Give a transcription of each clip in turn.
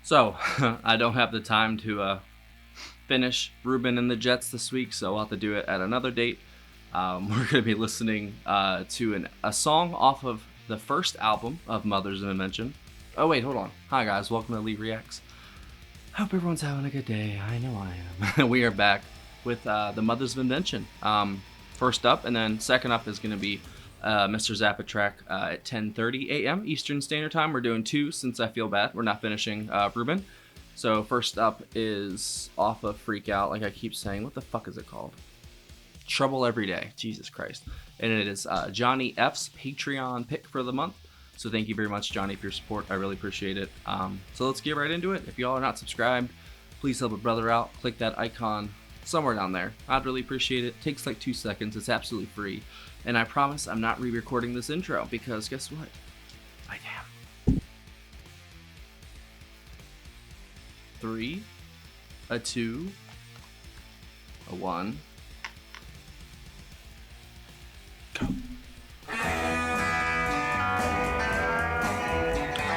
So, I don't have the time to finish Ruben and the Jets this week, so I'll have to do it at another date. We're going to be listening to a song off of the first album of Mothers of Invention. Oh, wait, hold on. Hi, guys. Welcome to Lee Reacts. Hope everyone's having a good day. I know I am. We are back with the Mothers of Invention. First up, and then second up is going to be Mr. Zappa track at 10:30 a.m. Eastern Standard Time. We're doing two since I feel bad. We're not finishing Ruben. So first up is off of Freak Out, like I keep saying. What the fuck is it called? Trouble Every Day. Jesus Christ. And it is Johnny F's Patreon pick for the month. So thank you very much, Johnny, for your support. I really appreciate it. So let's get right into it. If y'all are not subscribed, please help a brother out. Click that icon somewhere down there. I'd really appreciate it. Takes like 2 seconds. It's absolutely free. And I promise I'm not re-recording this intro because guess what? I am. 3, a 2, a 1. Go.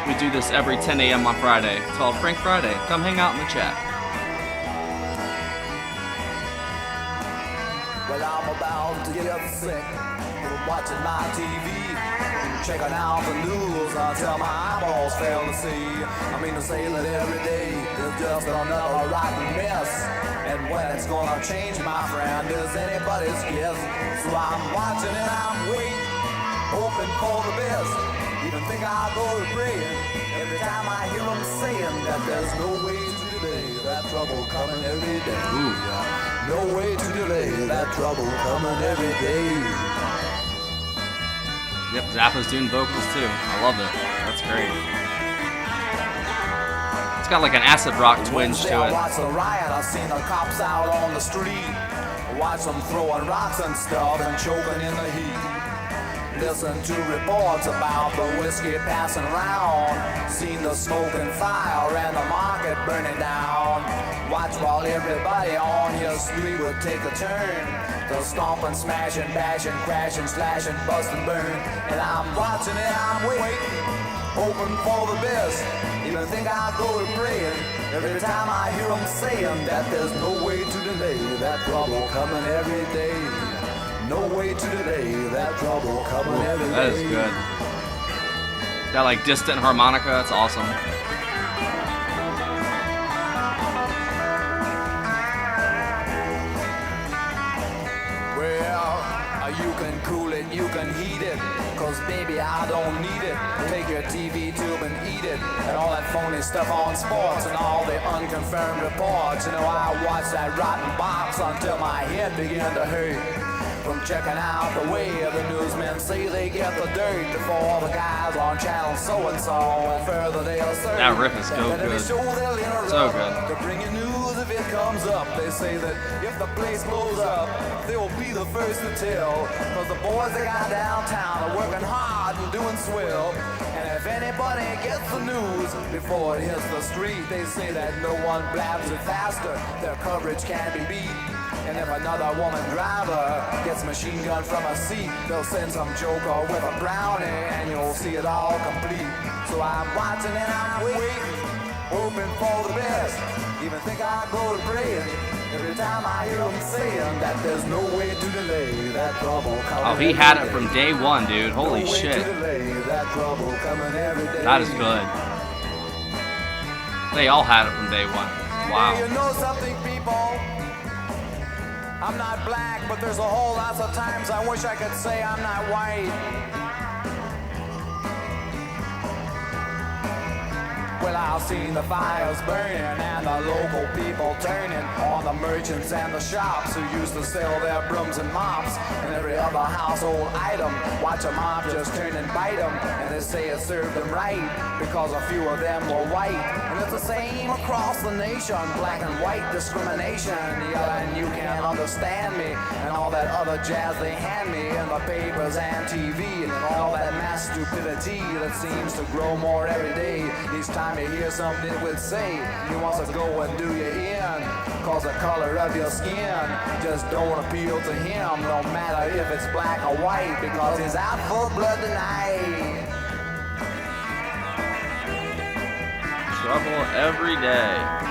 We do this every 10 a.m. on Friday. It's called Frank Friday. Come hang out in the chat. Well, I'm about to get sick from watching my TV, checking out the news until my eyeballs fail to see. I mean to say that every day is just another rotten mess, and when it's gonna change, my friend, is anybody's guess. So I'm watching and I'm waiting, hoping for the best. Even think I'll go to praying every time I hear them saying that there's no way to delay that trouble coming every day. Ooh, yeah. No way to delay that trouble coming every day. Yep, Zappa's doing vocals too. I love it. That's great. It's got like an acid rock twinge to I it. watched the riot, I seen the cops out on the street. Watch them throwing rocks and stuff and choking in the heat. Listen to reports about the whiskey passing around. Seen the smoke and fire and the market burning down. Watch while everybody on your street would take a turn. They'll stomp and smash and bash and crash and slash and bust and burn. And I'm watching and I'm waiting, hoping for the best. Even think I'll go to praying every time I hear them saying that there's no way to delay that trouble coming every day. No way to delay that trouble coming every day. That is good. That like distant harmonica, that's awesome. Well, you can cool it, you can heat it, cause baby I don't need it. Take your TV tube and eat it, and all that phony stuff on sports and all the unconfirmed reports. You know, I watched that rotten box until my head began to hurt. From checking out the way the newsmen say they get the dirt before the guys on channel so-and-so, and further they'll assert That riff is so good. So good. To bring you news if it comes up. They say that if the place blows up, they will be the first to tell. Cause the boys they got downtown are working hard and doing swell. And if anybody gets the news before it hits the street, they say that no one blabs it faster. Their coverage can't be beat. And if another woman driver gets machine gun from a seat, they'll send some joker with a brownie and you'll see it all complete. So I'm watching and I'm waiting, hoping for the best. Even think I'll go to praying every time I hear them saying that there's no way to delay that trouble coming. Oh, he had it from day one, dude. Holy no shit. Way to delay that trouble coming every day. That is good. They all had it from day one. Wow. You know something, people? I'm not black, but there's a whole lot of times I wish I could say I'm not white. Well, I've seen the fires burning and the local people turning on the merchants and the shops who used to sell their brooms and mops and every other household item. Watch a mob just turn and bite them, and they say it served them right because a few of them were white. And it's the same across the nation, black and white discrimination. Yeah, and you can't understand me and all that other jazz they hand me in the papers and TV and all that mass stupidity that seems to grow more every day. Each time you hear something it would say, he wants to go and do you in, cause the color of your skin just don't appeal to him, no matter if it's black or white, because he's out for blood tonight. Trouble every day.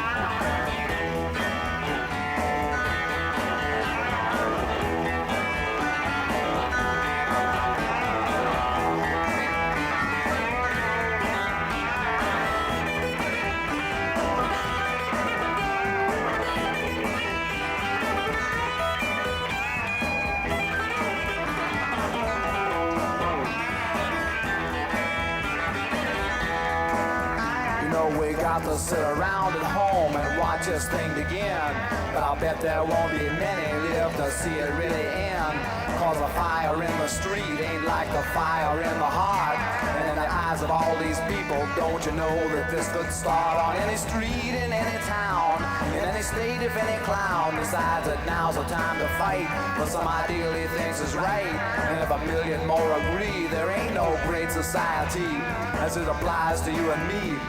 We got to sit around at home and watch this thing begin. But I'll bet there won't be many live to see it really end. Cause the fire in the street ain't like the fire in the heart. And in the eyes of all these people, don't you know that this could start on any street in any town, in any state if any clown decides that now's the time to fight for some ideal he thinks is right. And if a million more agree, there ain't no great society as it applies to you and me.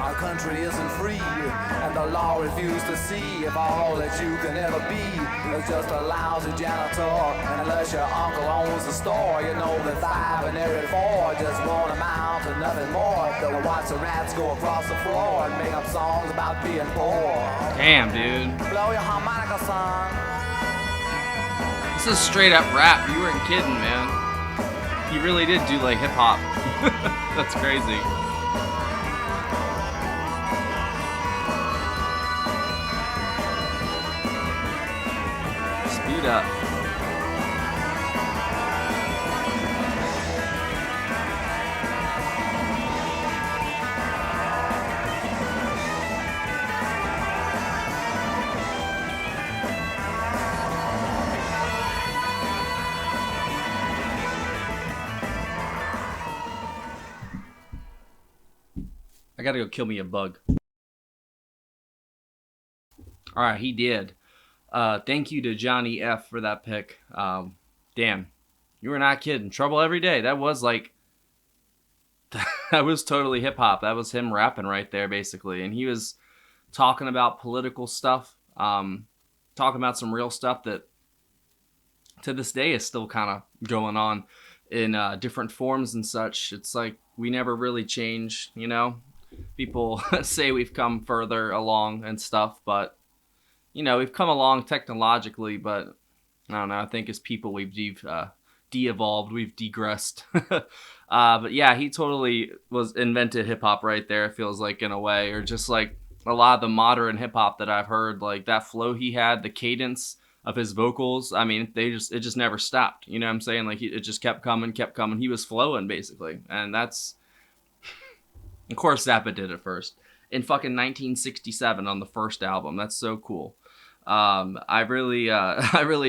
Our country isn't free, and the law refuses to see if all that you can ever be is just a lousy janitor. And unless your uncle owns the store, you know that 5 in every 4 just won't amount to nothing more than watch the rats go across the floor and make up songs about being poor. Damn, dude. Blow your harmonica, son. This is straight up rap. You weren't kidding, man. He really did do like hip hop. That's crazy. Speed up. I gotta go kill me a bug. Alright, he did. Thank you to Johnny F for that pick. Damn, you were not kidding. Trouble every day. That was like, that was totally hip hop. That was him rapping right there, basically. And he was talking about political stuff, talking about some real stuff that to this day is still kind of going on in different forms and such. It's like we never really change, you know? People say we've come further along and stuff, but you know, we've come along technologically, but I don't know. I think as people, we've de-evolved, we've degressed. But yeah, he totally invented hip hop right there. It feels like in a way, or just like a lot of the modern hip hop that I've heard, like that flow he had, the cadence of his vocals. I mean, it just never stopped. You know what I'm saying? Like it just kept coming. He was flowing basically, and that's, of course, Zappa did it first in fucking 1967 on the first album. That's so cool. I really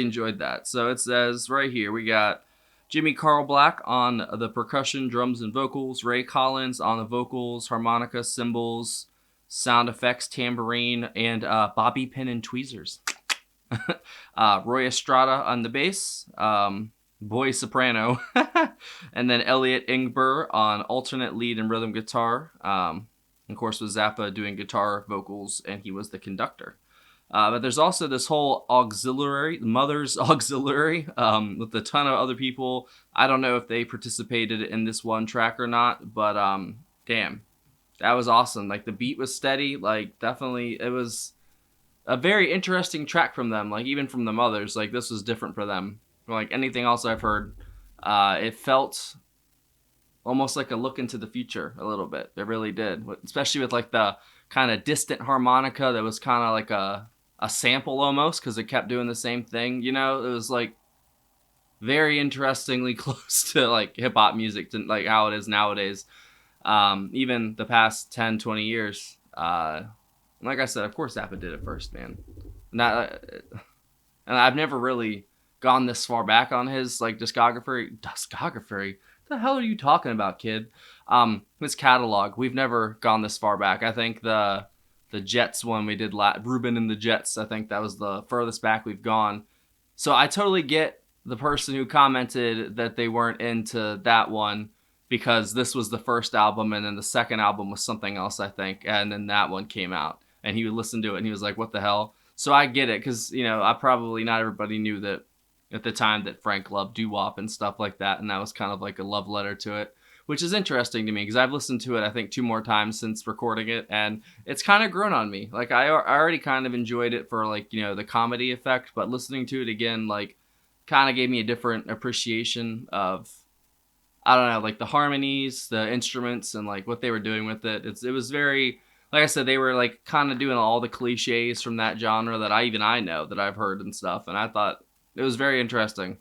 enjoyed that. So it says right here, we got Jimmy Carl Black on the percussion, drums, and vocals, Ray Collins on the vocals, harmonica, cymbals, sound effects, tambourine, and bobby pin and tweezers. Roy Estrada on the bass, boy soprano, and then Elliot Ingber on alternate lead and rhythm guitar. Of course, with Zappa doing guitar, vocals, and he was the conductor. But there's also this whole auxiliary, Mother's Auxiliary, with a ton of other people. I don't know if they participated in this one track or not, but damn, that was awesome. Like the beat was steady, like definitely it was a very interesting track from them. Like even from the Mothers, like this was different for them. Like anything else I've heard, it felt almost like a look into the future a little bit. It really did, especially with like the kind of distant harmonica that was kind of like a sample almost, because it kept doing the same thing. You know, it was like very interestingly close to like hip hop music, to like how it is nowadays. Even the past 10, 20 years. Like I said, of course Zappa did it first, man. And I've never really gone this far back on his like discography. The hell are you talking about, kid? His catalog. We've never gone this far back. I think the Jets one we did, Ruben and the Jets, I think that was the furthest back we've gone. So I totally get the person who commented that they weren't into that one, because this was the first album and then the second album was something else, I think, and then that one came out and he would listen to it and he was like, what the hell? So I get it, because you know, not everybody knew that at the time that Frank loved doo-wop and stuff like that, and that was kind of like a love letter to it, which is interesting to me because I've listened to it I think 2 more times since recording it, and it's kind of grown on me. Like I already kind of enjoyed it for like, you know, the comedy effect, but listening to it again like kind of gave me a different appreciation of, I don't know, like the harmonies, the instruments, and like what they were doing with it. It was very, like I said, they were like kind of doing all the cliches from that genre that I know that I've heard and stuff, and I thought it was very interesting.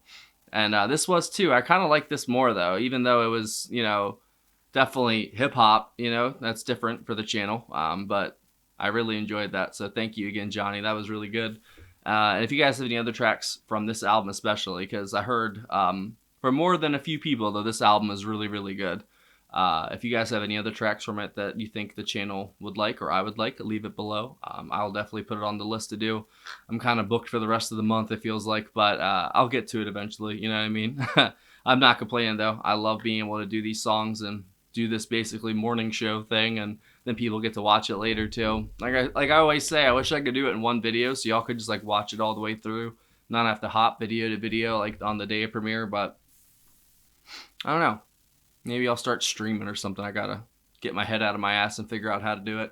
And this was too. I kind of like this more though, even though it was, you know, definitely hip hop. You know, that's different for the channel. But I really enjoyed that. So thank you again, Johnny. That was really good. And if you guys have any other tracks from this album, especially because I heard from more than a few people that this album is really, really good. If you guys have any other tracks from it that you think the channel would like or I would like, leave it below. I'll definitely put it on the list to do. I'm kind of booked for the rest of the month, it feels like, but I'll get to it eventually. You know what I mean? I'm not complaining though. I love being able to do these songs and do this basically morning show thing, and then people get to watch it later too. Like I always say, I wish I could do it in one video so y'all could just like watch it all the way through, not have to hop video to video like on the day of premiere. But I don't know. Maybe I'll start streaming or something. I gotta get my head out of my ass and figure out how to do it.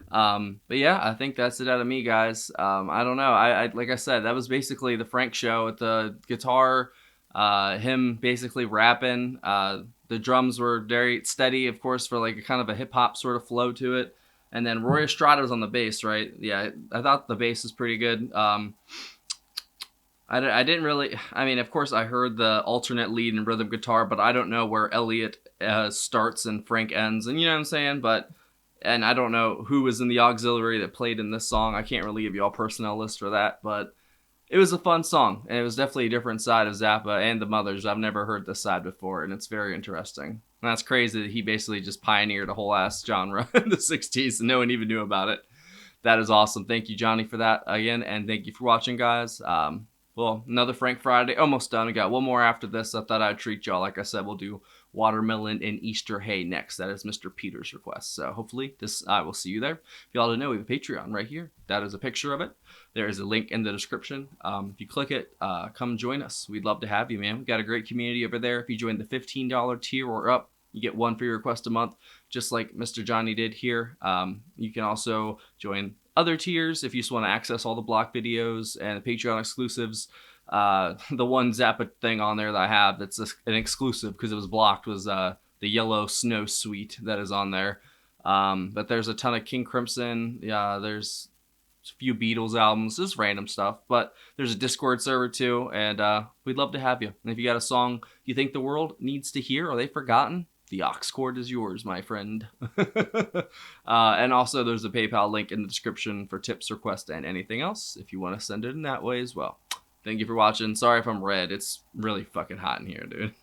But yeah, I think that's it out of me, guys. I don't know. I like I said, that was basically the Frank show with the guitar, him basically rapping. The drums were very steady, of course, for like a kind of a hip hop sort of flow to it. And then Roy Estrada was on the bass, right? Yeah, I thought the bass was pretty good. I didn't really, I mean, of course I heard the alternate lead and rhythm guitar, but I don't know where Elliot starts and Frank ends, and you know what I'm saying? And I don't know who was in the auxiliary that played in this song. I can't really give you all personnel list for that, but it was a fun song, and it was definitely a different side of Zappa and the Mothers. I've never heard this side before, and it's very interesting. And that's crazy that he basically just pioneered a whole ass genre in the 60s, and no one even knew about it. That is awesome. Thank you, Johnny, for that again, and thank you for watching, guys. Well, another Frank Friday, almost done. We got one more after this. I thought I'd treat y'all. Like I said, we'll do watermelon and Easter hay next. That is Mr. Peter's request. So hopefully I will see you there. If y'all don't know, we have a Patreon right here. That is a picture of it. There is a link in the description. If you click it, come join us. We'd love to have you, man. We've got a great community over there. If you join the $15 tier or up, you get one free request a month, just like Mr. Johnny did here. You can also join other tiers if you just want to access all the block videos and the Patreon exclusives. The one Zappa thing on there that I have that's an exclusive because it was blocked was the Yellow Snow Suite that is on there. But there's a ton of King Crimson. There's a few Beatles albums, just random stuff. But there's a Discord server too, and we'd love to have you. And if you got a song you think the world needs to hear or they've forgotten, the aux cord is yours, my friend. And also there's a PayPal link in the description for tips, requests, and anything else if you want to send it in that way as well. Thank you for watching. Sorry if I'm red. It's really fucking hot in here, dude.